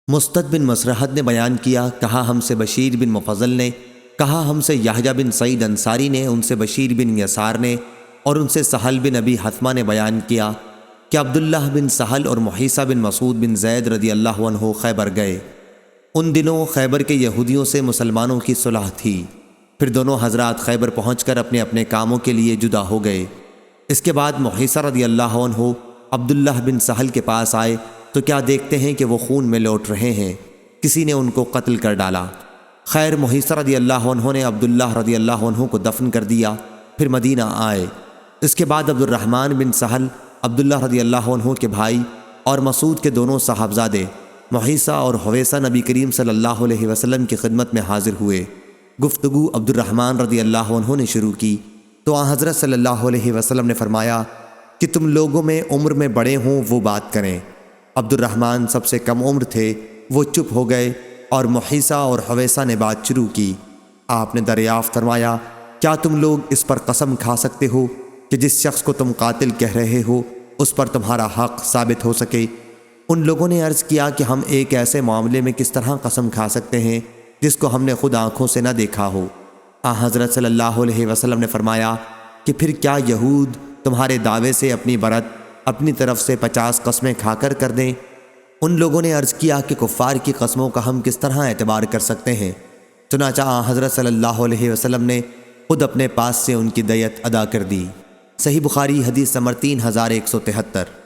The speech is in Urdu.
مستد بن مسرحد نے بیان کیا، کہا ہم سے بشیر بن مفضل نے، کہا ہم سے یحییٰ بن سعید انصاری نے، ان سے بشیر بن یسار نے، اور ان سے سہل بن ابی حتمہ نے بیان کیا کہ عبداللہ بن سہل اور محیصہ بن مسعود بن زید رضی اللہ عنہ خیبر گئے۔ ان دنوں خیبر کے یہودیوں سے مسلمانوں کی صلح تھی۔ پھر دونوں حضرات خیبر پہنچ کر اپنے اپنے کاموں کے لیے جدا ہو گئے۔ اس کے بعد محیصہ رضی اللہ عنہ عبداللہ بن سہل کے پاس آئے تو کیا دیکھتے ہیں کہ وہ خون میں لوٹ رہے ہیں، کسی نے ان کو قتل کر ڈالا۔ خیر محیصہ رضی اللہ عنہ نے عبداللہ رضی اللہ عنہ کو دفن کر دیا، پھر مدینہ آئے۔ اس کے بعد عبد الرحمن بن سہل عبداللہ رضی اللہ عنہ کے بھائی اور مسعود کے دونوں صاحبزادے محیصہ اور حویصہ نبی کریم صلی اللہ علیہ وسلم کی خدمت میں حاضر ہوئے۔ گفتگو عبد الرحمن رضی اللہ عنہ نے شروع کی تو آن حضرت صلی اللہ علیہ وسلم نے فرمایا کہ تم لوگوں میں عمر میں بڑے ہوں وہ بات کریں۔ عبد الرحمن سب سے کم عمر تھے، وہ چپ ہو گئے اور محیصہ اور حویصہ نے بات شروع کی۔ آپ نے دریافت فرمایا، کیا تم لوگ اس پر قسم کھا سکتے ہو کہ جس شخص کو تم قاتل کہہ رہے ہو اس پر تمہارا حق ثابت ہو سکے؟ ان لوگوں نے عرض کیا کہ ہم ایک ایسے معاملے میں کس طرح قسم کھا سکتے ہیں جس کو ہم نے خود آنکھوں سے نہ دیکھا ہو۔ آن حضرت صلی اللہ علیہ وسلم نے فرمایا کہ پھر کیا یہود تمہارے دعوے سے اپنی برت اپنی طرف سے 50 قسمیں کھا کر دیں؟ ان لوگوں نے عرض کیا کہ کفار کی قسموں کا ہم کس طرح اعتبار کر سکتے ہیں؟ چنانچہ آن حضرت صلی اللہ علیہ وسلم نے خود اپنے پاس سے ان کی دیت ادا کر دی۔ صحیح بخاری حدیث نمبر 3173۔